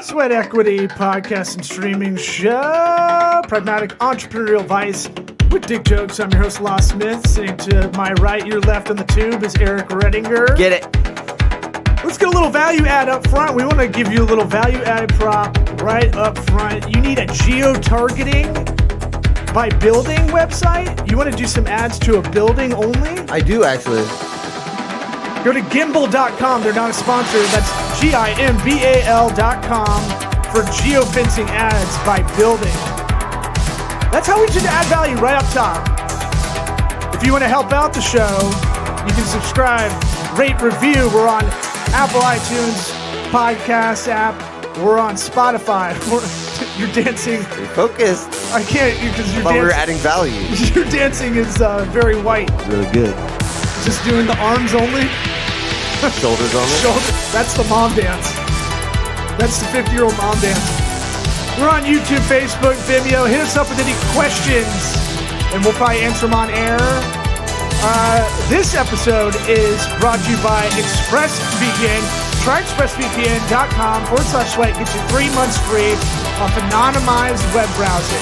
Sweat Equity podcast and streaming show. Pragmatic entrepreneurial advice with dick jokes. I'm your host, Lost Smith. Sitting to my right, your left on the tube is Eric Redinger. Get it. Let's get a little value add up front. We want to give you a little value added prop right up front. You need a geo-targeting by building website. You want to do some ads to a building only? I do, actually. Go to gimbal.com. They're not a sponsor. That's gimbal.com for geofencing ads by building. That's how we should add value right up top. If you want to help out the show, you can subscribe, rate, review. We're on Apple iTunes podcast app. We're on Spotify. You're dancing. Stay focused. I can't because you're dancing. We're adding value. Your dancing is very white. Really good. Just doing the arms only. Shoulders only. That's the mom dance. That's the 50-year-old mom dance. We're on YouTube, Facebook, Vimeo. Hit us up with any questions, and we'll probably answer them on air. This episode is brought to you by ExpressVPN. Try expressvpn.com/sweat. Get you 3 months free off anonymized web browsing.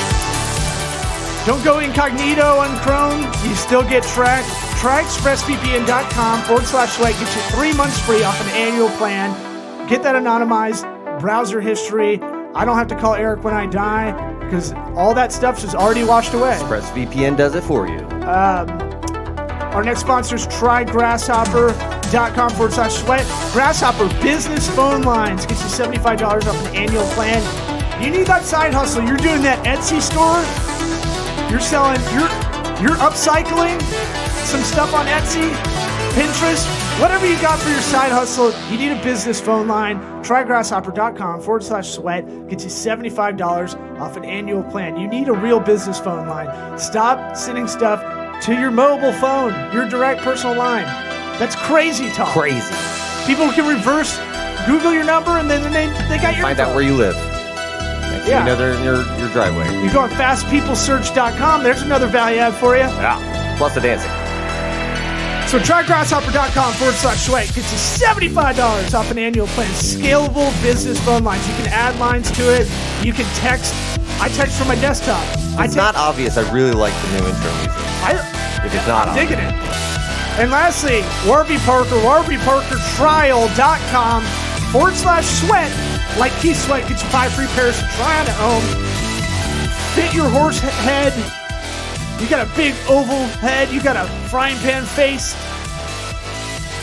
Don't go incognito on Chrome. You still get tracked. Try expressvpn.com/sweat. Get you 3 months free off an annual plan. Get that anonymized browser history. I don't have to call Eric when I die because all that stuff is already washed away. ExpressVPN does it for you. Our next sponsor is trygrasshopper.com/sweat. Grasshopper business phone lines. Gets you $75 off an annual plan. You need that side hustle. You're doing that Etsy store. You're selling, you're upcycling some stuff on Etsy, Pinterest, whatever you got for your side hustle. You need a business phone line. Trygrasshopper.com/sweat. Gets you $75 off an annual plan. You need a real business phone line. Stop sending stuff to your mobile phone, your direct personal line. That's crazy talk. Crazy. People can reverse Google your number and then they got your Find out where you live. Next thing you know, they're in your driveway. You go on fastpeoplesearch.com. There's another value add for you. Yeah. Plus the dancing. So try grasshopper.com/sweat. Gets you $75 off an annual plan. Scalable business phone lines. You can add lines to it. You can text. I text from my desktop. It's not obvious. I really like the new intro music. If it's not obvious. Digging it. And lastly, Warby Parker, warbyparkertrial.com/sweat. Like Keith Sweat, gets you 5 free pairs to try on at home. Fit your horse head. You got a big oval head. You got a frying pan face.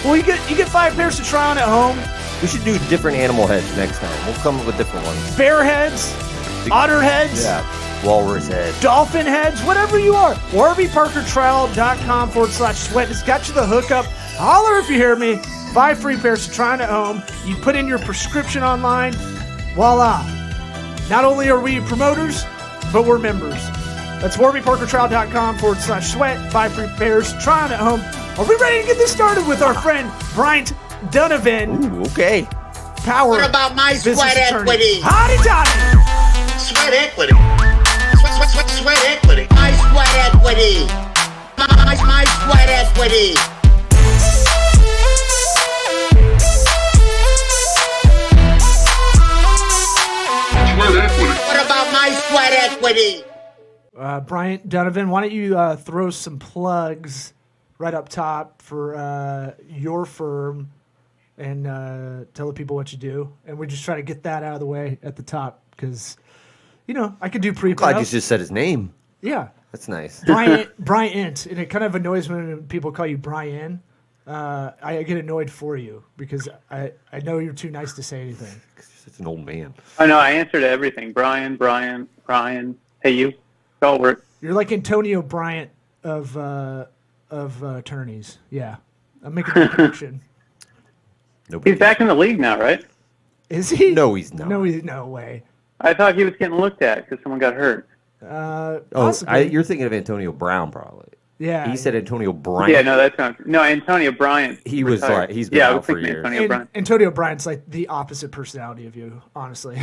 Well, you get 5 pairs to try on at home. We should do different animal heads next time. We'll come up with different ones. Bear heads, otter heads, walrus heads, dolphin heads, whatever you are. warbyparkertrial.com/sweat. It's got you the hookup. Holler if you hear me. 5 free pairs to try on at home. You put in your prescription online. Voila. Not only are we promoters, but we're members. That's warbyparkertrial.com/sweat. 5 free pairs to try on at home. Are we ready to get this started with our friend Bryant Dunivan? Ooh, okay. Power. What about my sweat equity? Howdy, Donnie. Sweat equity. Sweat equity. My sweat equity. My sweat equity. What about my sweat equity? Bryant Dunivan, why don't you throw some plugs right up top for your firm and tell the people what you do. And we just try to get that out of the way at the top because, I could do pre-pro. Glad you just said his name. Yeah. That's nice. Bryant, and it kind of annoys me when people call you Brian. I get annoyed for you because I know you're too nice to say anything. Such an old man. I know. I answer to everything. Brian. Hey, you. It's all work. You're like Antonio Bryant of attorneys. Yeah, I'm making that connection. He's back in the league now, right? Is he? No, he's not. No way. I thought he was getting looked at because someone got hurt. Possibly. You're thinking of Antonio Brown, probably. Yeah. He said Antonio Bryant. Yeah, no, that's not. No, Antonio Bryant. He was retired. like, he's been out for years. Antonio Bryant's like the opposite personality of you, honestly.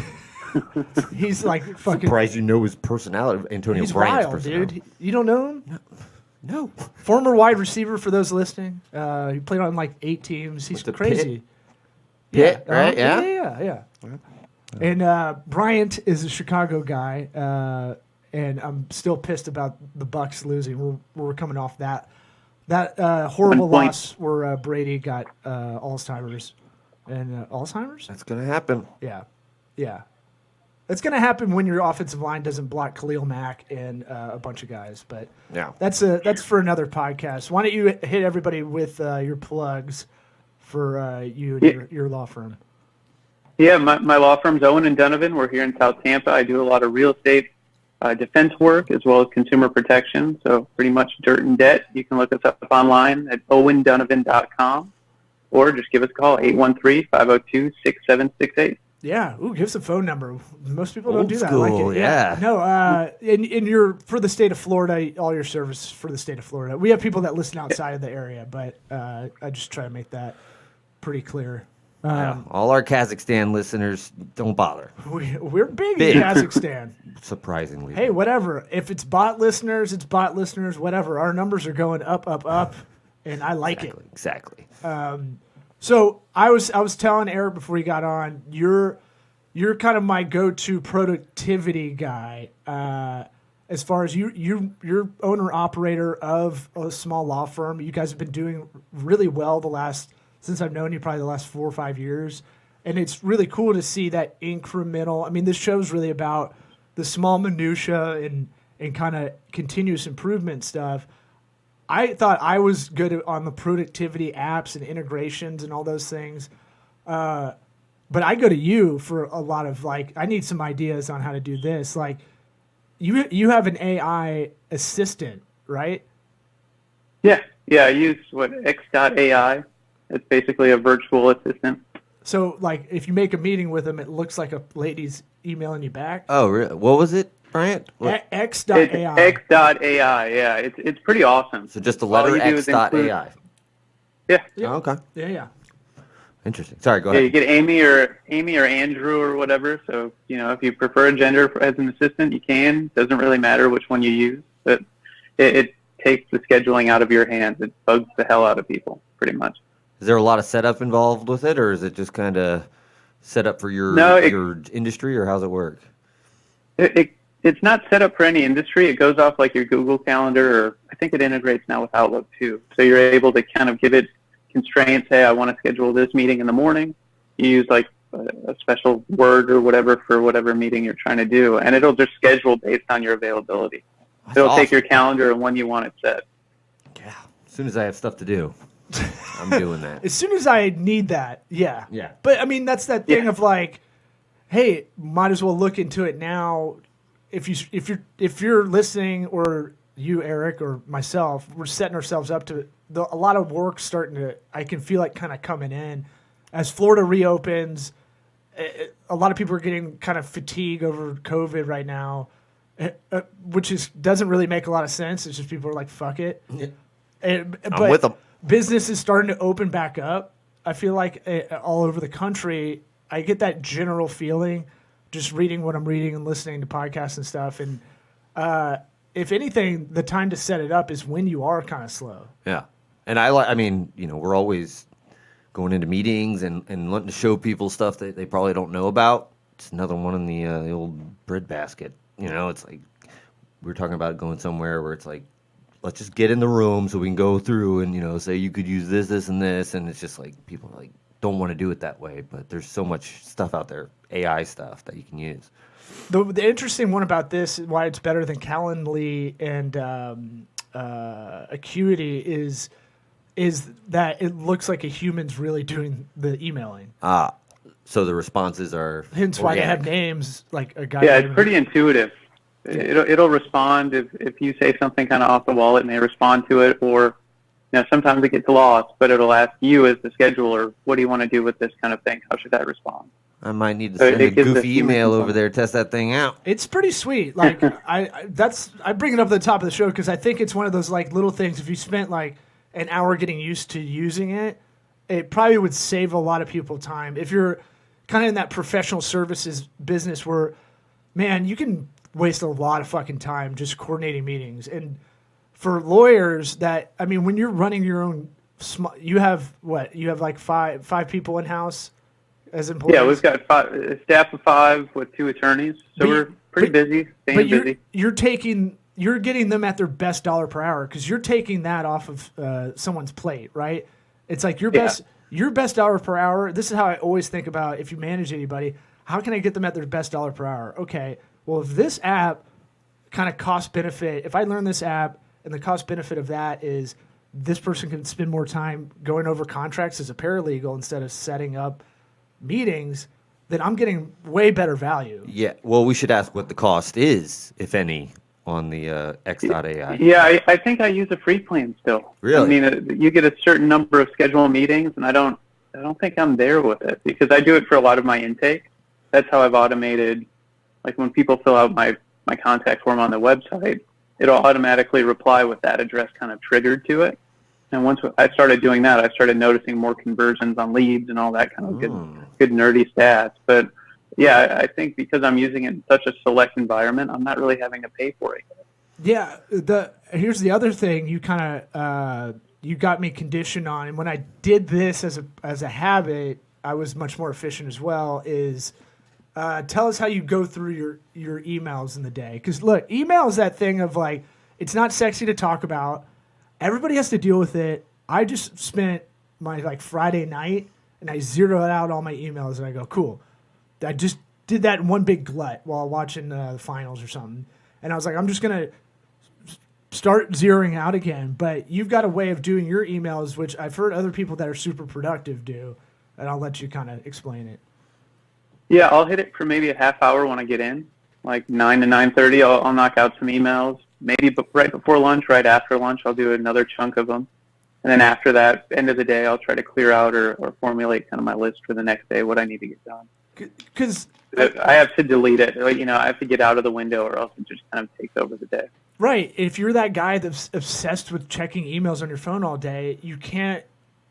He's like fucking. Surprised you know his personality, Antonio He's Bryant's wild, personality. dude. You don't know him? No. Former wide receiver for those listening. He played on like 8 teams. He's crazy. Pitt, right? Yeah. Yeah. And Bryant is a Chicago guy, and I'm still pissed about the Bucks losing. We're coming off that horrible loss where Brady got Alzheimer's. And Alzheimer's? That's going to happen. Yeah. It's going to happen when your offensive line doesn't block Khalil Mack and a bunch of guys. But yeah, that's for another podcast. Why don't you hit everybody with your plugs for you and your law firm? Yeah, my law firm's Owen and Dunivan. We're here in South Tampa. I do a lot of real estate defense work as well as consumer protection, so pretty much dirt and debt. You can look us up online at owendunavan.com or just give us a call, 813-502-6768. Yeah, give us a phone number. Most people Old don't do that. school, I like it. yeah. No, and you're for the state of Florida, all your service for the state of Florida. We have people that listen outside of the area, but I just try to make that pretty clear. All our Kazakhstan listeners, don't bother. We're big in Kazakhstan. Surprisingly. Hey, whatever. If it's bot listeners, it's bot listeners, whatever. Our numbers are going up, and I like it. Exactly. So I was telling Eric before he got on, you're kind of my go-to productivity guy. As far as you're owner operator of a small law firm. You guys have been doing really well since I've known you, probably the last 4 or 5 years. And it's really cool to see that incremental. I mean, this show's really about the small minutia and kind of continuous improvement stuff. I thought I was good on the productivity apps and integrations and all those things. But I go to you for a lot of I need some ideas on how to do this. Like you have an AI assistant, right? Yeah. I use X.AI. It's basically a virtual assistant. So if you make a meeting with them, it looks like a lady's emailing you back. Oh, really? What was it, Bryant? X.AI. It's X.AI, yeah. It's pretty awesome. So just the letter X.AI. Yeah. Oh, okay. Yeah. Interesting. Sorry, go ahead. Yeah, you get Amy or Andrew or whatever. So, if you prefer a gender as an assistant, you can. Doesn't really matter which one you use. But it takes the scheduling out of your hands. It bugs the hell out of people, pretty much. Is there a lot of setup involved with it, or is it just kind of set up for your industry, or how's it work? It's not set up for any industry. It goes off like your Google Calendar, or I think it integrates now with Outlook too. So you're able to kind of give it constraints. Hey, I want to schedule this meeting in the morning. You use a special word or whatever for whatever meeting you're trying to do, and it'll just schedule based on your availability. It'll take your calendar and when you want it set. Yeah, as soon as I have stuff to do, I'm doing that. As soon as I need that, yeah. Yeah. But I mean, that's that thing of hey, might as well look into it now. If you're listening, or you, Eric, or myself, we're setting ourselves up to a lot of work starting to. I can feel kind of coming in as Florida reopens. A lot of people are getting kind of fatigue over COVID right now, which doesn't really make a lot of sense. It's just people are like, "Fuck it." Yeah. But I'm with them. Business is starting to open back up. I feel like all over the country, I get that general feeling just reading what I'm reading and listening to podcasts and stuff. And if anything, the time to set it up is when you are kind of slow. Yeah. And we're always going into meetings and wanting to show people stuff that they probably don't know about. It's another one in the old breadbasket. It's like we were talking about going somewhere where it's like, let's just get in the room so we can go through and, say you could use this, and this. And it's just like people don't want to do it that way. But there's so much stuff out there, AI stuff, that you can use. The interesting one about this, why it's better than Calendly and Acuity, is that it looks like a human's really doing the emailing. So the responses are hence why they have names like a guy. Yeah, it's pretty intuitive. It'll respond if you say something kind of off the wall. It may respond to it, or sometimes it gets lost, but it'll ask you as the scheduler, what do you want to do with this kind of thing? How should I respond? I might need to send a goofy email over there, test that thing out. It's pretty sweet. I bring it up at the top of the show because I think it's one of those little things. If you spent an hour getting used to using it, it probably would save a lot of people time. If you're kind of in that professional services business where, man, you can waste a lot of fucking time just coordinating meetings. And for lawyers when you're running your own, you have five people in house as employees? Yeah, we've got a staff of 5 with 2 attorneys, so we're pretty busy, staying busy. You're getting them at their best dollar per hour because you're taking that off of someone's plate, right? It's like your best dollar per hour. This is how I always think about if you manage anybody. How can I get them at their best dollar per hour? Okay, well, if this app kind of cost benefit, if I learn this app and the cost benefit of that is this person can spend more time going over contracts as a paralegal instead of setting up meetings, then I'm getting way better value. Yeah. Well, we should ask what the cost is, if any, on the X.AI. Yeah, I think I use a free plan still. Really? I mean, you get a certain number of scheduled meetings, and I don't think I'm there with it because I do it for a lot of my intake. That's how I've automated. Like when people fill out my contact form on the website, it'll automatically reply with that address kind of triggered to it. And once I started doing that, I started noticing more conversions on leads and all that kind of good nerdy stats. But yeah, I think because I'm using it in such a select environment, I'm not really having to pay for it. Yeah. Here's the other thing you kind of you got me conditioned on, and when I did this as a habit, I was much more efficient as well. Is tell us how you go through your emails in the day. Because look, email is that thing of like, it's not sexy to talk about. Everybody has to deal with it. I just spent my Friday night and I zeroed out all my emails and I go, cool. I just did that in one big glut while watching the finals or something. And I was like, I'm just going to start zeroing out again. But you've got a way of doing your emails, which I've heard other people that are super productive do. And I'll let you kind of explain it. Yeah, I'll hit it for maybe a half hour when I get in, like 9 to 9:30. I'll knock out some emails. Maybe right before lunch, right after lunch, I'll do another chunk of them. And then after that, end of the day, I'll try to clear out or formulate kind of my list for the next day, what I need to get done. Because I have to delete it. I have to get out of the window or else it just kind of takes over the day. Right. If you're that guy that's obsessed with checking emails on your phone all day,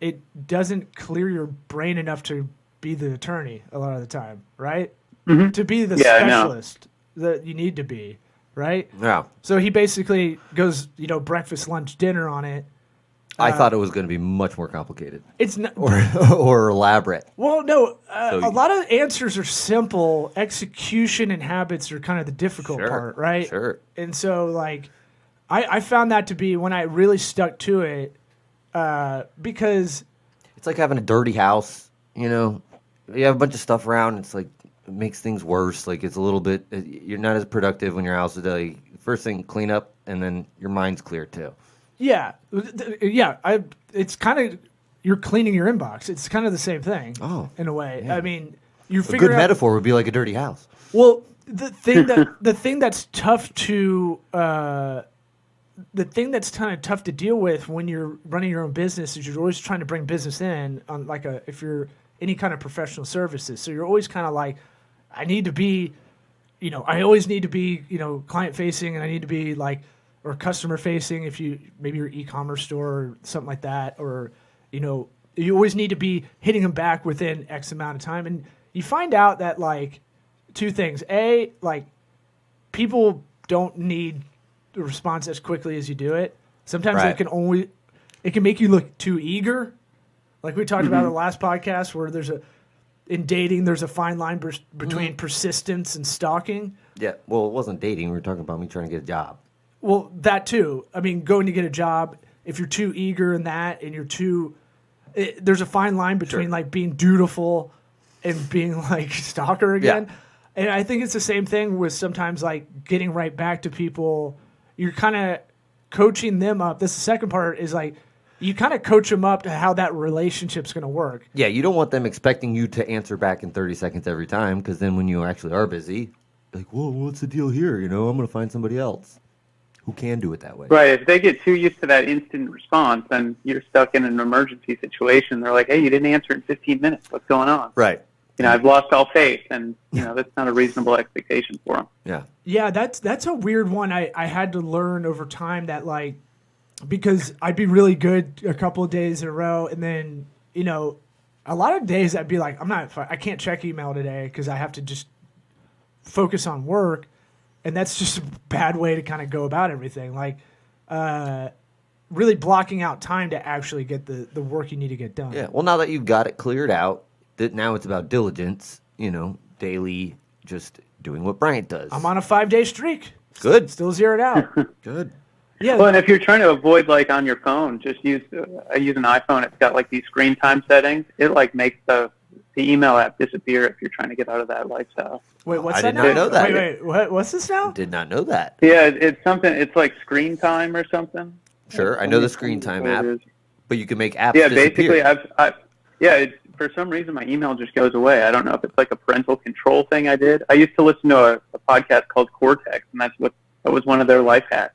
it doesn't clear your brain enough to be the attorney a lot of the time, right? Mm-hmm. To be the specialist that you need to be, right? Yeah. So he basically goes, breakfast, lunch, dinner on it. I thought it was going to be much more complicated. It's not, or elaborate. Well, no, a lot of answers are simple. Execution and habits are kind of the difficult part, right? Sure. And so, I found that to be when I really stuck to it, because it's like having a dirty house. You have a bunch of stuff around. It's like it makes things worse. Like it's a little bit. You're not as productive when your house is like first thing clean up, and then your mind's clear too. Yeah. It's kind of you're cleaning your inbox. It's kind of the same thing. Oh, in a way. Yeah. I mean, you figure a good metaphor would be like a dirty house. Well, the thing that's tough to the thing that's kind of tough to deal with when you're running your own business is you're always trying to bring business in on if you're any kind of professional services. So you're always kind of like, I need to be, I always need to be, client facing, and I need to be or customer facing if maybe your e-commerce store or something like that, or, you always need to be hitting them back within X amount of time. And you find out that two things. A, people don't need the response as quickly as you do it. Sometimes it can make you look too eager. Like we talked about in the last podcast, where in dating, there's a fine line between persistence and stalking. Yeah. Well, it wasn't dating. We were talking about me trying to get a job. Well, that too. I mean, going to get a job, if you're too eager in that and there's a fine line between being dutiful and being stalker again. Yeah. And I think it's the same thing with sometimes getting right back to people. You're kind of coaching them up. This the second part is you kind of coach them up to how that relationship's going to work. Yeah, you don't want them expecting you to answer back in 30 seconds every time, because then when you actually are busy, whoa, what's the deal here? I'm going to find somebody else who can do it that way. Right. If they get too used to that instant response, then you're stuck in an emergency situation. They're like, hey, you didn't answer in 15 minutes. What's going on? Right. I've lost all faith, and that's not a reasonable expectation for them. Yeah. Yeah, that's a weird one. I had to learn over time that because I'd be really good a couple of days in a row, and then a lot of days I'd be like, I can't check email today because I have to just focus on work, and that's just a bad way to kind of go about everything. Really blocking out time to actually get the work you need to get done. Yeah. Well, now that you've got it cleared out, now it's about diligence, daily, just doing what Bryant does. I'm on a 5-day streak. Good. Still zeroed out. Good. Yeah. Well, and if you're trying to avoid like on your phone, just use. I use an iPhone. It's got like these screen time settings. It like makes the email app disappear if you're trying to get out of that lifestyle. Wait, what's I that did not now? know that. Wait, what's this now? Did not know that. Yeah, it's something. It's like screen time or something. Sure, I know the screen time What it app, is. but you can make apps Yeah, disappear. basically, for some reason my email just goes away. I don't know if it's like a parental control thing I did. I used to listen to a podcast called Cortex, and that was one of their life hacks.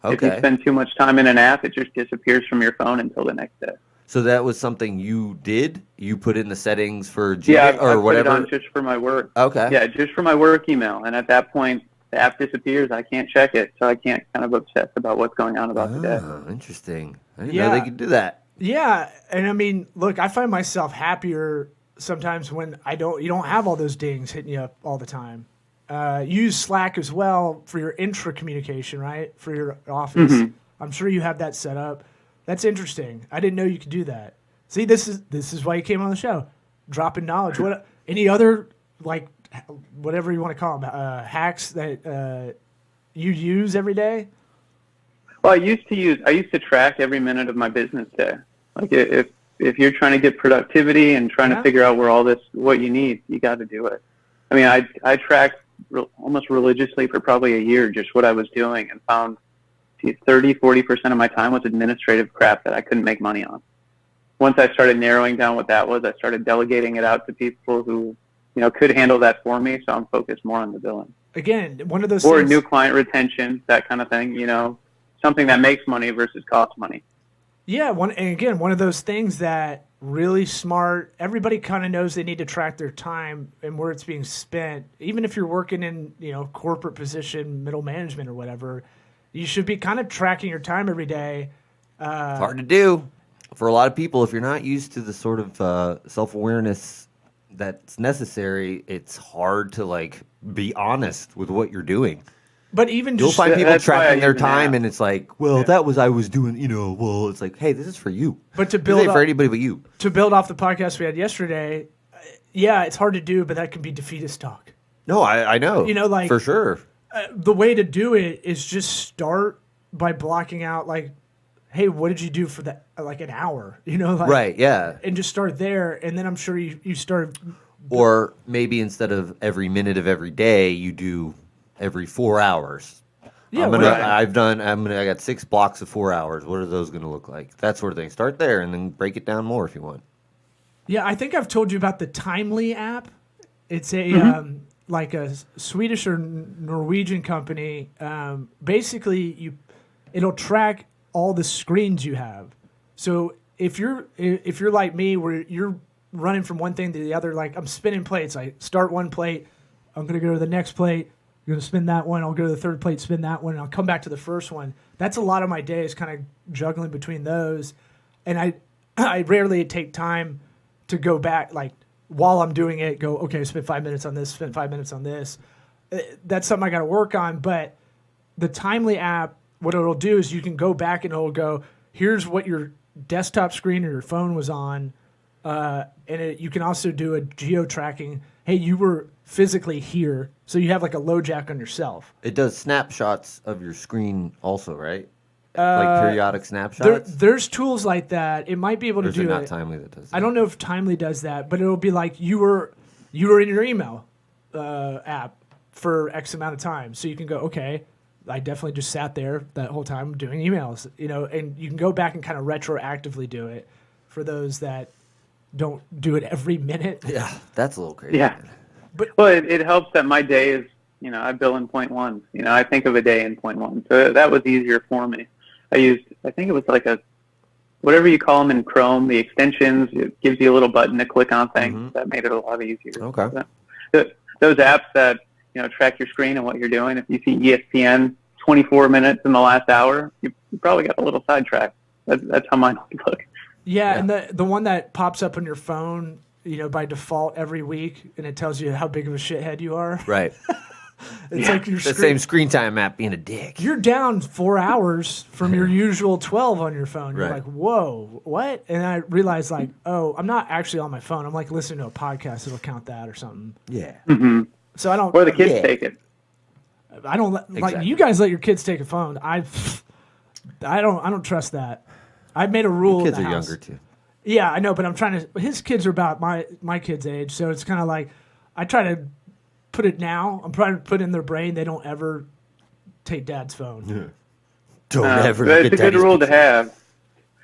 If you Okay. spend too much time in an app, it just disappears from your phone until the next day. So that was something you did? You put in the settings for Gmail Yeah, or I whatever? put it on just for my work. Okay. Yeah, just for my work email. And at that point, the app disappears. I can't check it, so I can't kind of obsess about what's going on about the day. Oh, interesting. I didn't Yeah. know they could do that. Yeah, and I mean, look, I find myself happier sometimes when you don't have all those dings hitting you up all the time. Use Slack as well for your intra communication, right? For your office. Mm-hmm. I'm sure you have that set up. That's interesting. I didn't know you could do that. See, this is why you came on the show, dropping knowledge. What any other like whatever you want to call them hacks that you use every day? Well, I used to track every minute of my business day. Like if you're trying to get productivity and trying to figure out what you need, you got to do it. I mean, I tracked almost religiously for probably a year just what I was doing and found 30-40% of my time was administrative crap that I couldn't make money on. Once I started narrowing down what that was, I started delegating it out to people who, could handle that for me. So I'm focused more on the billing. Again, one of those Or things, new client retention, that kind of thing, something that makes money versus costs money. yeah, one of those things that really smart. Everybody kind of knows they need to track their time and where it's being spent. Even if you're working in, corporate position, middle management or whatever, you should be kind of tracking your time every day. It's hard to do for a lot of people. If you're not used to the sort of self-awareness that's necessary, it's hard to be honest with what you're doing. But even You'll just find people that's why I tracking their use an time, app. and it's like, I was doing, it's like, hey, this is for you. But to This build ain't for up- anybody but you. to build off the podcast we had yesterday, it's hard to do, but that can be defeatist talk. No, I know. like- for sure. The way to do it is just start by blocking out hey, what did you do for that an hour? Right, yeah. And just start there, and then I'm sure you start. Or maybe instead of every minute of every day, you do every 4 hours. Yeah, I got 6 blocks of 4 hours. What are those going to look like? That sort of thing. Start there and then break it down more if you want. Yeah, I think I've told you about the Timely app. It's a like a Swedish or Norwegian company. Basically, it'll track all the screens you have. So if you're like me, where you're running from one thing to the other, like I'm spinning plates. I start one plate, I'm gonna go to the next plate. I'm gonna spin that one. I'll go to the third plate, spin that one, and I'll come back to the first one. That's a lot of my day is kind of juggling between those, and I rarely take time to go back while I'm doing it. Go spend 5 minutes on this, spend 5 minutes on this. That's something I got to work on. But the Timely app, what it'll do is you can go back and it'll go, here's what your desktop screen or your phone was on. You can also do a geo tracking. Hey, you were physically here. So you have a low jack on yourself. It does snapshots of your screen also, right? Periodic snapshots? There's tools like that. It might be able to Or is do it not it. Timely that does that? I don't know if Timely does that, but it'll be like you were in your email app for X amount of time. So you can go, okay, I definitely just sat there that whole time doing emails, and you can go back and kind of retroactively do it for those that don't do it every minute. Yeah, that's a little crazy. Yeah. Well, it helps that my day is, I bill in 0.1. I think of a day in 0.1. So that was easier for me. I think it was whatever you call them in Chrome, the extensions. It gives you a little button to click on things. Mm-hmm. That made it a lot easier. Okay. Those apps that, track your screen and what you're doing. If you see ESPN 24 minutes in the last hour, you probably got a little sidetracked. That's how mine look. Yeah, and the one that pops up on your phone, by default every week, and it tells you how big of a shithead you are. Right. It's like your The same screen time app being a dick. You're down 4 hours from your usual 12 on your phone. You're Right. like, whoa, what? And I realized, like, oh, I'm not actually on my phone. I'm like listening to a podcast. It'll count that or something. Yeah. So I don't. Or the kids Yeah. take it. I don't like Exactly. you guys let your kids take a phone. I don't trust that. I've made a rule. Kids in the are house. younger too. Yeah, I know, but I'm trying to. His kids are about my kids' age, so it's kind of like I try to put it now. I'm trying to put in their brain they don't ever take dad's phone. Don't But ever. it's get a good daddy's rule to picture. have.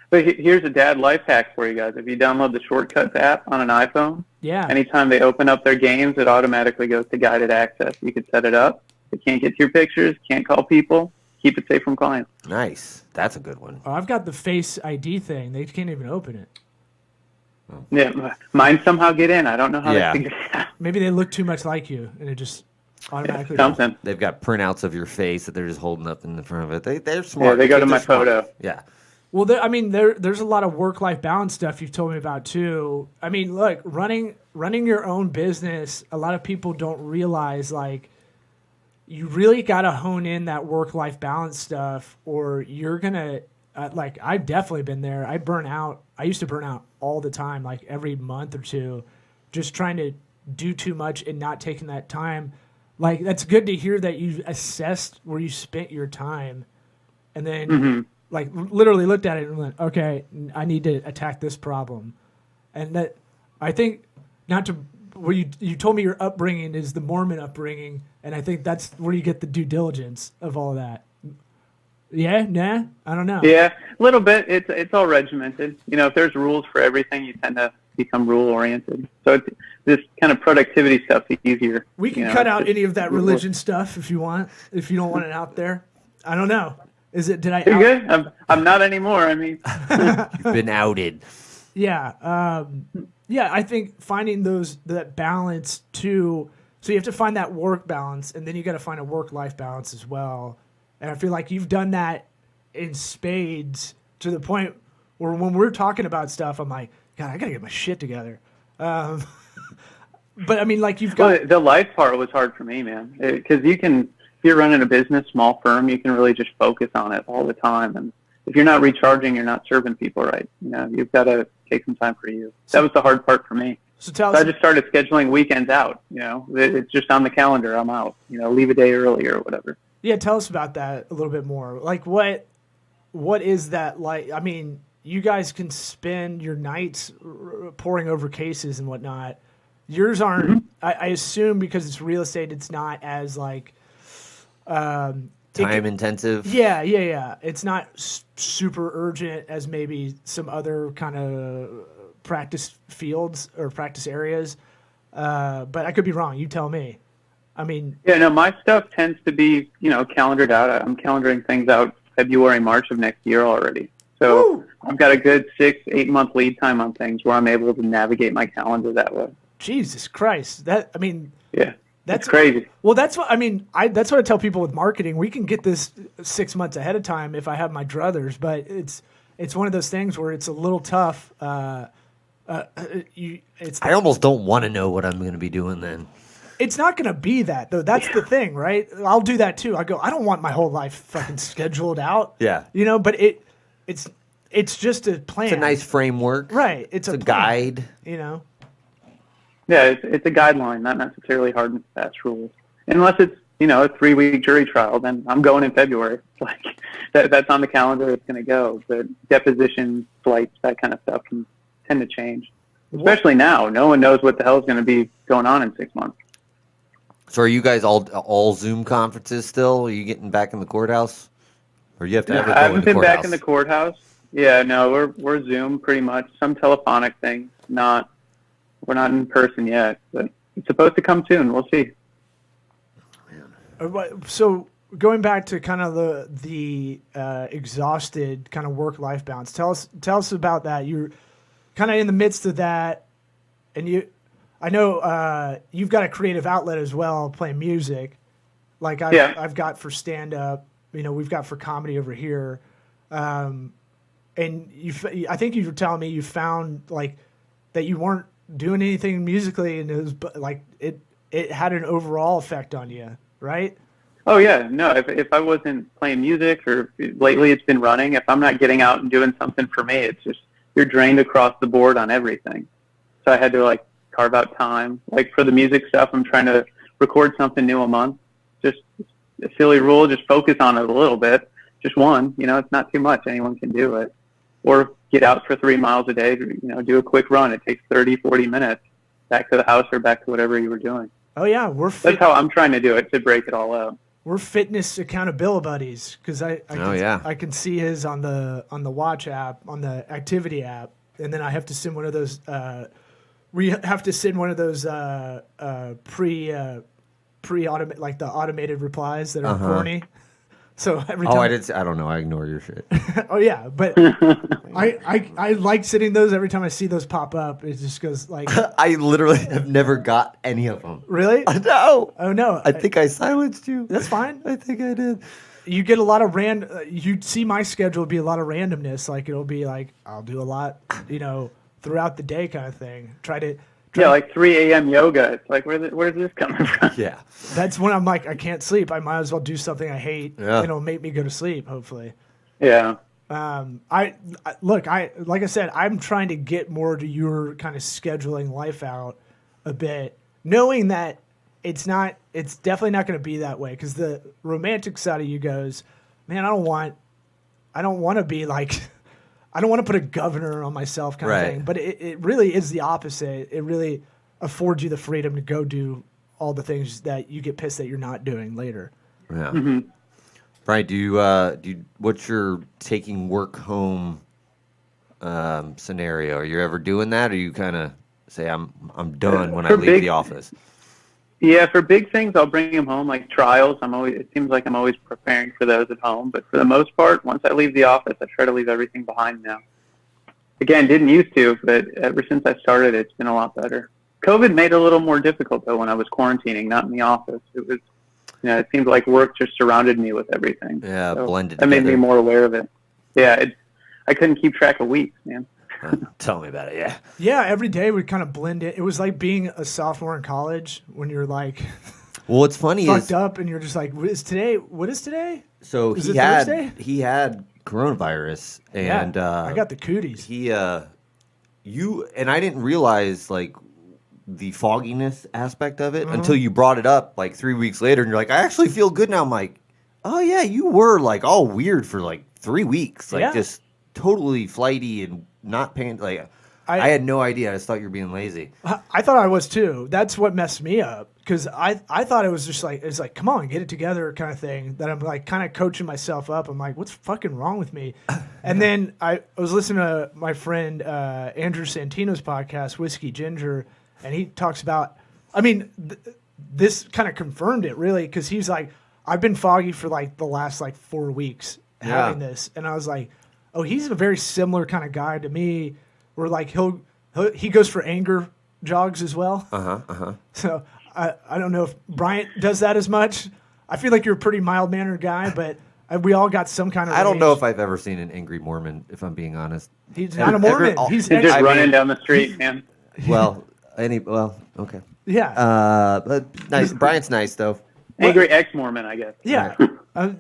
But here's a dad life hack for you guys. If you download the Shortcuts app on an iPhone, Yeah. anytime they open up their games, it automatically goes to guided access. You could set it up. They can't get to your pictures, can't call people. Keep it safe from clients. Nice. That's a good one. Oh, I've got the Face ID thing. They can't even open it. Yeah, mine somehow get in. I don't know how Yeah. to figure it out. Maybe they look too much like you, and it just automatically. Something. They've got printouts of your face that they're just holding up in the front of it. They're Yeah, smart. they go to Kids my are smart. photo. Yeah. Well, there's a lot of work-life balance stuff you've told me about too. I mean, look, running your own business, a lot of people don't realize like you really got to hone in that work-life balance stuff, or you're gonna like I've definitely been there. I burn out. I used to burn out all the time, like every month or two, just trying to do too much and not taking that time. Like that's good to hear that you assessed where you spent your time, and then like literally looked at it and went, okay, I need to attack this problem. And that I think not to where you told me your upbringing is the Mormon upbringing, and I think that's where you get the due diligence of all of that. Yeah, nah, I don't know. Yeah, a little bit. It's all regimented. You know, if there's rules for everything, you tend to become rule oriented. So it's, this kind of productivity stuff is easier. We can you know, cut out it's any of that religion stuff if you want. If you don't want it out there, I don't know. Is it? Did I? You're good. I'm not anymore. I mean, You've been outed. Yeah, yeah. I think finding that balance too. So you have to find that work balance, and then you got to find a work-life balance as well. And I feel like you've done that in spades to the point where when we're talking about stuff, I'm like, God, I got to get my shit together. But I mean, like you've got well, the life part was hard for me, man, because if you're running a business, small firm, you can really just focus on it all the time. And if you're not recharging, you're not serving people right. You know, you've got to take some time for you. That was the hard part for me. so tell So I us. just started scheduling weekends out. You know, it's just on the calendar. I'm out. You know, leave a day early or whatever. Yeah, tell us about that a little bit more. Like, what is that like? I mean, you guys can spend your nights poring over cases and whatnot. Yours aren't. I assume because it's real estate, it's not as like Time intensive. Yeah. It's not super urgent as maybe some other kind of practice fields or practice areas. But I could be wrong. You tell me. I mean, Yeah, no, my stuff tends to be, you know, calendared out. I'm calendaring things out February, March of next year already. So Woo! I've got a good 6-8 month lead time on things where I'm able to navigate my calendar that way. Jesus Christ. Yeah, That's that's crazy. Well, that's what I mean. That's what I tell people with marketing. We can get this 6 months ahead of time if I have my druthers, but it's one of those things where it's a little tough. I almost don't want to know what I'm going to be doing then. It's not going to be that though. That's the thing, right? I'll do that too. I don't want my whole life fucking scheduled out. Yeah. You know, but it's just a plan. It's a nice framework. right. It's a a plan, guide. You know. Yeah, it's a guideline, not necessarily hard and fast rules. Unless it's, you know, a 3-week jury trial, then I'm going in February. Like that's on the calendar. It's going to go. But depositions, flights, that kind of stuff can tend to change. Especially now, no one knows what the hell is going to be going on in 6 months. So are you guys all Zoom conferences still? Are you getting back in the courthouse? Or you have to ever go I haven't into been courthouse? back in the courthouse. Yeah, no, we're Zoom pretty much. Some telephonic things. We're not in person yet, but it's supposed to come soon. We'll see. So going back to kind of the exhausted kind of work-life balance, tell us about that. You're kind of in the midst of that, and I know you've got a creative outlet as well, playing music, like I've got for stand-up. You know, we've got for comedy over here, and I think you were telling me you found like that you weren't doing anything musically, and it was like it had an overall effect on you. right? Oh yeah, no. If I wasn't playing music, or lately it's been running, if I'm not getting out and doing something for me, it's just you're drained across the board on everything. So I had to like carve out time. Like for the music stuff, I'm trying to record something new a month. Just a silly rule, just focus on it a little bit. Just one, it's not too much. Anyone can do it. Or get out for 3 miles a day, do a quick run. It takes 30, 40 minutes back to the house or back to whatever you were doing. Oh yeah, That's how I'm trying to do it, to break it all out. We're fitness accountability buddies because I can see his on the watch app, on the activity app, and then I have to send one of those. We have to send one of those pre-automated, like the automated replies that are corny. So every time. I don't know. I ignore your shit. Oh yeah, but I like sending those every time I see those pop up. It just goes like. I literally have never got any of them. Really? No. Oh no. I think I silenced you. That's fine. I think I did. You get a lot of you see my schedule be a lot of randomness. Like it'll be like I'll do a lot, throughout the day kind of thing. Like 3 a.m. yoga. It's like, where's this coming from? Yeah. That's when I'm like, I can't sleep. I might as well do something I hate. Yeah. It'll make me go to sleep, hopefully. Yeah. Like I said, I'm trying to get more to your kind of scheduling life out a bit, knowing that it's definitely not going to be that way. Because the romantic side of you goes, man, I don't want to be like, I don't want to put a governor on myself kind of thing, but it really is the opposite. It really affords you the freedom to go do all the things that you get pissed that you're not doing later. Yeah. Mm-hmm. Brian, do you what's your taking work home scenario? Are you ever doing that, or you kind of say I'm done when I leave the office? Yeah, for big things, I'll bring them home, like trials. It seems like I'm always preparing for those at home. But for the most part, once I leave the office, I try to leave everything behind now. Again, didn't used to, but ever since I started, it's been a lot better. COVID made it a little more difficult, though, when I was quarantining, not in the office. It was, it seemed like work just surrounded me with everything. Yeah, so blended that together. made me more aware of it. Yeah, I couldn't keep track of weeks, man. Tell me about it, yeah. Yeah, every day would kind of blend in. It was like being a sophomore in college when you're like well, what's funny fucked up and you're just like, what is today? So is he had coronavirus and I got the cooties. You and I didn't realize like the fogginess aspect of it until you brought it up like 3 weeks later and you're like, I actually feel good now. I'm like, oh yeah, you were like all weird for like 3 weeks. Like just totally flighty and not paying. Like I had no idea. I just thought you were being lazy. I thought I was too. That's what messed me up because I thought it was just like it's like come on, get it together kind of thing. That I'm like kind of coaching myself up. I'm like, what's fucking wrong with me? And then I was listening to my friend Andrew Santino's podcast, Whiskey Ginger, and he talks about. I mean, this kind of confirmed it really because he's like, I've been foggy for like the last like 4 weeks having this, and I was like. Oh, he's a very similar kind of guy to me. Where like he goes for anger jogs as well. So I don't know if Bryant does that as much. I feel like you're a pretty mild mannered guy, but we all got some kind of. I don't know if I've ever seen an angry Mormon. If I'm being honest, he's not a Mormon. He's just running down the street, man. Okay. Yeah. But nice. Bryant's nice though. Angry ex-Mormon, I guess. Yeah.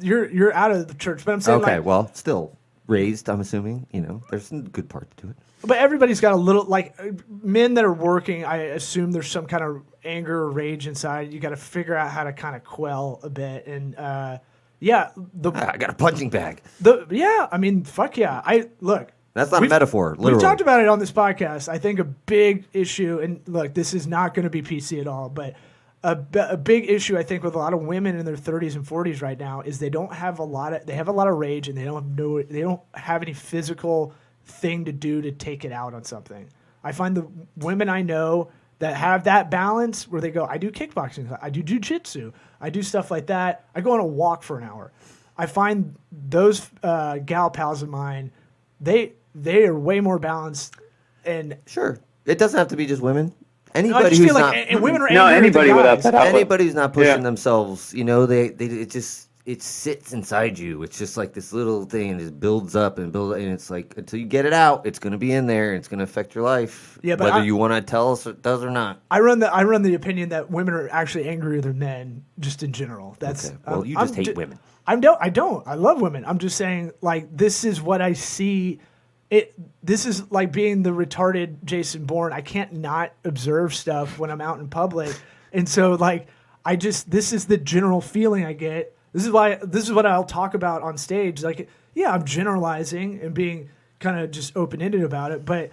You're out of the church, but I'm saying okay. Well, still. Raised, I'm assuming, there's some good parts to it. But everybody's got a little, like, men that are working, I assume there's some kind of anger or rage inside. You got to figure out how to kind of quell a bit. And, I got a punching bag. I mean, fuck yeah. That's not a metaphor, literally. We've talked about it on this podcast. I think a big issue, and look, this is not going to be PC at all, but a big issue I think with a lot of women in their 30s and 40s right now is they have a lot of rage and they don't have any physical thing to do to take it out on something. I find the women I know that have that balance where they go, I do kickboxing, I do jujitsu, I do stuff like that. I go on a walk for an hour. I find those gal pals of mine, they are way more balanced. And sure, it doesn't have to be just women. Anybody who's not, and women are anybody without that outlet. Anybody who's not pushing themselves, it just it sits inside you. It's just like this little thing, and it builds up and builds, and it's like until you get it out, it's going to be in there. And it's going to affect your life, Yeah, but whether you want to tell us it does or not. I run the opinion that women are actually angrier than men, just in general. That's Okay. Well, you just hate women. I don't. I love women. I'm just saying, like, this is what I see. This is like being the retarded Jason Bourne. I can't not observe stuff when I'm out in public, and so like this is the general feeling I get. This is what I'll talk about on stage. Like, yeah, I'm generalizing and being kind of just open ended about it, but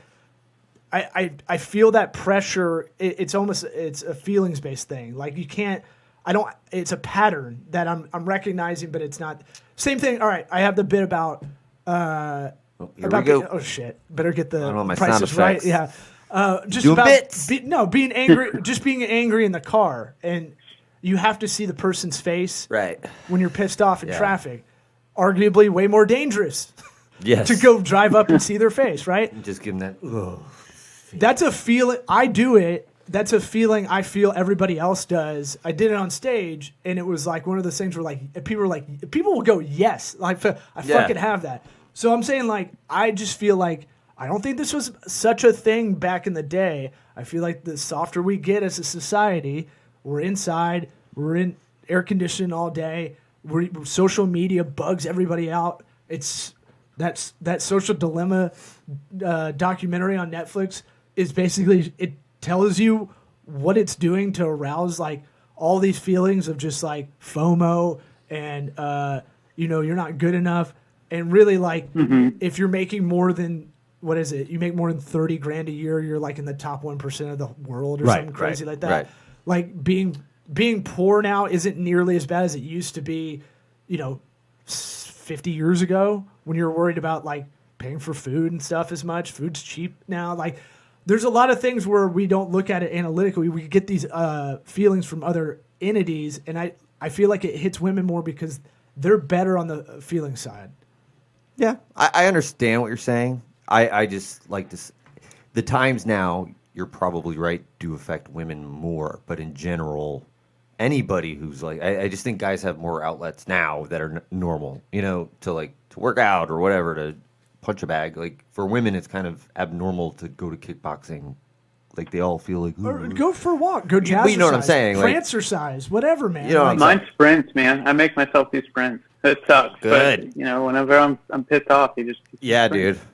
I feel that pressure. It's a feelings based thing. Like you can't. It's a pattern that I'm recognizing, but it's not same thing. All right, I have the bit about. Here we go. Oh shit! Better get the my prices sound right. effects. Yeah, just Doing about bits. Being angry. Just being angry in the car, and you have to see the person's face Right. when you're pissed off in Yeah. traffic. Arguably, way more dangerous Yes. to go drive up and see their face. Right. Just give them that. Ugh. That's a feeling. I do it. That's a feeling I feel everybody else does. I did it on stage, and it was like one of those things where like people will go yes, like I fucking have that. So I'm saying like I just feel like I don't think this was such a thing back in the day. I feel like the softer we get as a society, we're inside, we're in air conditioning all day. Social media bugs everybody out. It's that Social Dilemma documentary on Netflix is basically it tells you what it's doing to arouse like all these feelings of just like FOMO and you're not good enough, and really like if you're making more than what is it? You make more than $30,000 a year, you're like in the top 1% of the world or something crazy like that. Right. Like being poor now isn't nearly as bad as it used to be, 50 years ago when you're worried about like paying for food and stuff as much. Food's cheap now. Like there's a lot of things where we don't look at it analytically. We get these feelings from other entities, and I feel like it hits women more because they're better on the feeling side. Yeah, I understand what you're saying. I just like this. The times now, you're probably right, do affect women more. But in general, anybody who's like, I just think guys have more outlets now that are normal, to work out or whatever, to punch a bag. Like for women, it's kind of abnormal to go to kickboxing. Like they all feel like, Or go for a walk, go jazzercise, you know what I'm saying? Like, Prancercise, whatever, man. You know what I'm Mine sprints, man. I make myself do sprints. It sucks. Good. But, whenever I'm pissed off, you just yeah, sprint. dude,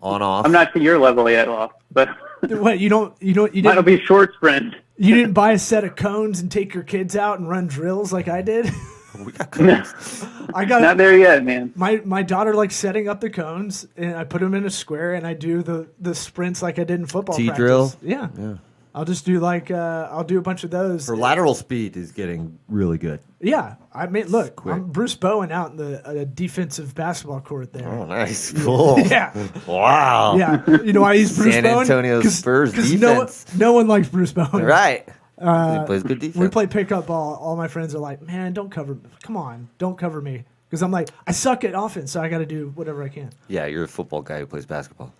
on off. I'm not to your level yet, Loft, but What you mine'll didn't be short sprints. you didn't buy a set of cones and take your kids out and run drills like I did. We got cones. I got Not there yet, man. my daughter likes setting up the cones, and I put them in a square, and I do the sprints like I did in football T practice. drill? Yeah. Yeah. I'll just do I'll do a bunch of those. Her lateral speed is getting really good. Yeah, I mean, look, Quick. I'm Bruce Bowen out in the defensive basketball court there. Oh, nice. Cool. Yeah. Wow. Yeah, you know why he's Bruce San Bowen? Antonio Spurs defense. No one likes Bruce Bowen. Right. He plays good defense. We play pickup ball. All my friends are like, "Man, don't cover. Come on, don't cover me," because I'm like, I suck at offense, so I got to do whatever I can. Yeah, you're a football guy who plays basketball.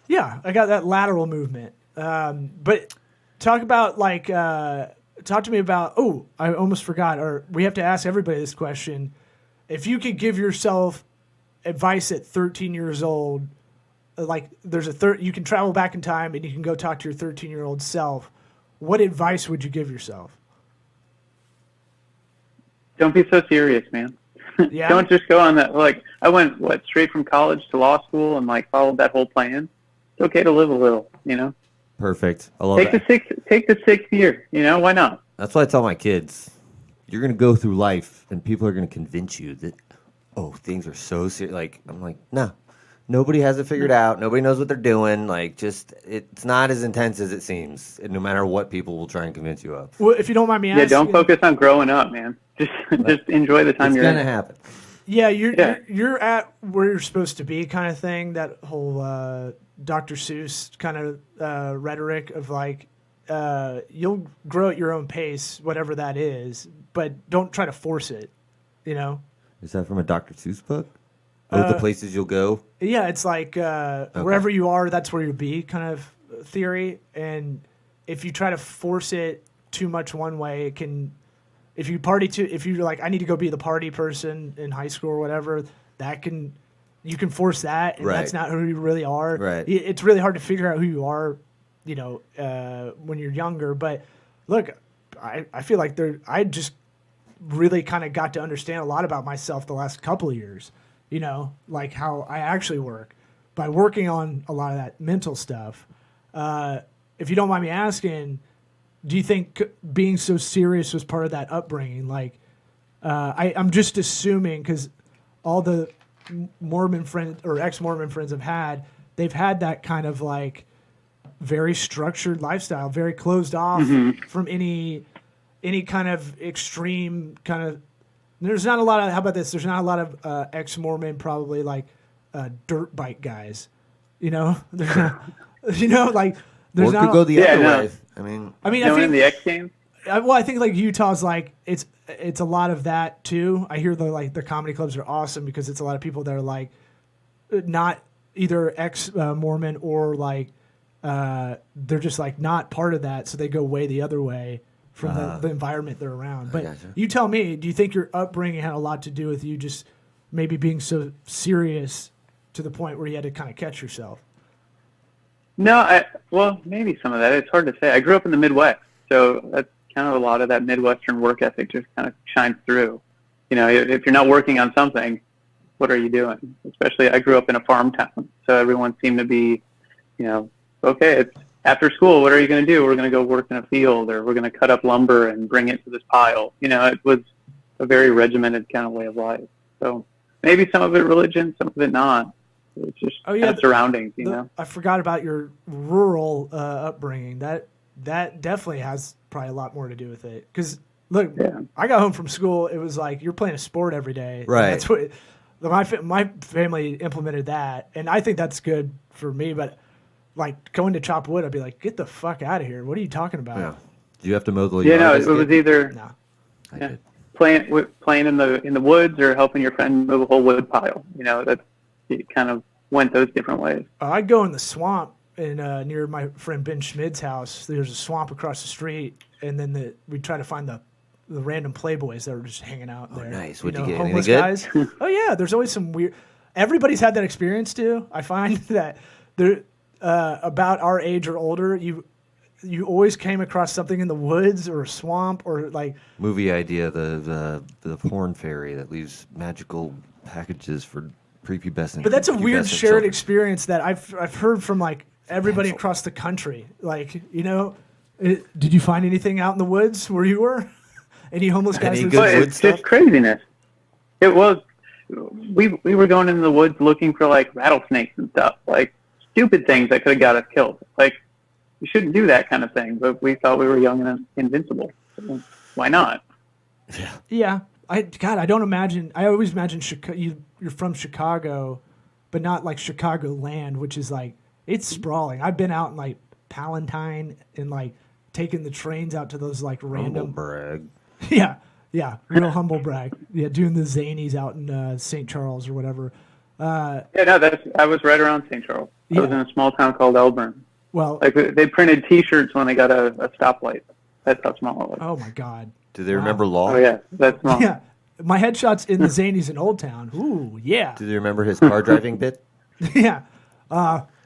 Yeah, I got that lateral movement. But talk to me about. Oh, I almost forgot. Or we have to ask everybody this question: if you could give yourself advice at 13 years old, like there's you can travel back in time and you can go talk to your 13-year-old self. What advice would you give yourself? Don't be so serious, man. Yeah. Don't just go on that. Like I went straight from college to law school and followed that whole plan. It's okay to live a little, Perfect. I love Take the sixth year. Why not? That's what I tell my kids. You're going to go through life, and people are going to convince you that, things are so serious. Like, I'm like, no. Nobody has it figured out. Nobody knows what they're doing. Like, it's not as intense as it seems, no matter what people will try and convince you of. Well, if you don't mind me asking. Yeah, don't focus on growing up, man. Just enjoy the time It's you're going to in. happen. Yeah, you're at where you're supposed to be kind of thing, that whole Dr. Seuss kind of rhetoric of you'll grow at your own pace, whatever that is, but don't try to force it, Is that from a Dr. Seuss book? The places you'll go? Yeah, it's like wherever you are, that's where you'll be kind of theory. And if you try to force it too much one way, it can if you're like, I need to go be the party person in high school or whatever, you can force that, and that's not who you really are. Right. It's really hard to figure out who you are, when you're younger. But look, I feel like I just really kind of got to understand a lot about myself the last couple of years, like how I actually work by working on a lot of that mental stuff. If you don't mind me asking, do you think being so serious was part of that upbringing? Like, I'm just assuming, because all the Mormon friends or ex-Mormon friends they've had that kind of like very structured lifestyle, very closed off from any kind of extreme kind of. There's not a lot of. How about this? There's not a lot of ex-Mormon probably like dirt bike guys. There's not, like there's or it not. could go the other no. way. I mean, I think in the X Games. I think like Utah's like it's a lot of that too. I hear the comedy clubs are awesome because it's a lot of people that are like not either ex-Mormon or like they're just like not part of that, so they go way the other way from the environment they're around. But gotcha. You tell me, do you think your upbringing had a lot to do with you just maybe being so serious to the point where you had to kind of catch yourself? No, well, maybe some of that. It's hard to say. I grew up in the Midwest, so that's kind of a lot of that Midwestern work ethic just kind of shines through. If you're not working on something, what are you doing? Especially, I grew up in a farm town, so everyone seemed to be, okay, it's after school, what are you going to do? We're going to go work in a field, or we're going to cut up lumber and bring it to this pile. It was a very regimented kind of way of life. So maybe some of it religion, some of it not. It's just kind of surroundings, I forgot about your rural upbringing. That definitely has probably a lot more to do with it. Because look, I got home from school. It was like you're playing a sport every day. Right. That's what my family implemented that, and I think that's good for me. But like going to chop wood, I'd be like, get the fuck out of here. What are you talking about? Yeah. Do you have to mow the yard? Yeah, no, it was either No. playing in the woods or helping your friend move a whole wood pile. It kind of went those different ways. I'd go in the swamp near my friend Ben Schmid's house. There's a swamp across the street, and then we'd try to find the random playboys that were just hanging out there. Nice. What'd you get? Homeless Anything guys. Oh yeah, there's always some weird. Everybody's had that experience too. I find that they're about our age or older. You always came across something in the woods or a swamp or like movie idea, the porn fairy that leaves magical packages for prepubescent. But that's a weird shared children. experience that I've heard from like everybody across the country. Like, did you find anything out in the woods where you were? Any homeless guys? Any good wood It's stuff? just craziness. It was. We were going into the woods looking for like rattlesnakes and stuff, like stupid things that could have got us killed. Like, you shouldn't do that kind of thing, but we thought we were young and invincible. So why not? Yeah. I don't imagine. I always imagine you're from Chicago, but not like Chicago land, which is like it's sprawling. I've been out in like Palatine and like taking the trains out to those like random. Humble brag. Yeah, real humble brag. Yeah, doing the zanies out in St. Charles or whatever. I was right around St. Charles. I was in a small town called Elburn. Well, like they printed T-shirts when they got a stoplight. That's how small it was. Oh my God. Do they remember Law? Oh yeah, that's small. Yeah, my headshot's in the zanies in Old Town. Ooh, yeah. Do they remember his car driving bit? Yeah,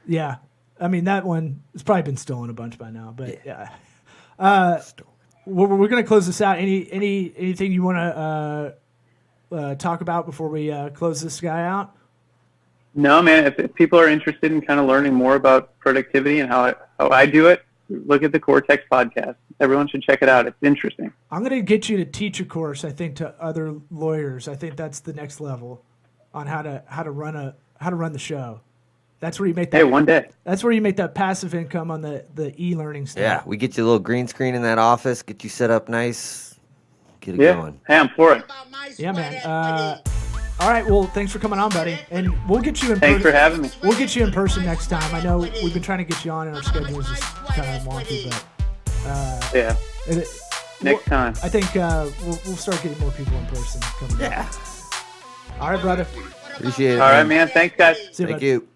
yeah. I mean that one has probably been stolen a bunch by now, but yeah. We're going to close this out. Anything you want to talk about before we close this guy out? No, man. If people are interested in kind of learning more about productivity and how I do it, look at the Cortex podcast. Everyone should check it out. It's interesting. I'm going to get you to teach a course, I think, to other lawyers. I think that's the next level on how to run the show. That's where you make that. Hey, one day. That's where you make that passive income on the e-learning stuff. Yeah, we get you a little green screen in that office, get you set up nice, get it going. Hey, I'm for it. Yeah, man. All right, well, thanks for coming on, buddy. And we'll get you in Thanks for having me. We'll get you in person next time. I know we've been trying to get you on and our schedule is just kind of wonky, but yeah. Next time. I think we'll start getting more people in person coming up. All right, brother. Appreciate it. All right, man. man. Thanks, guys. See you, Thank buddy. you.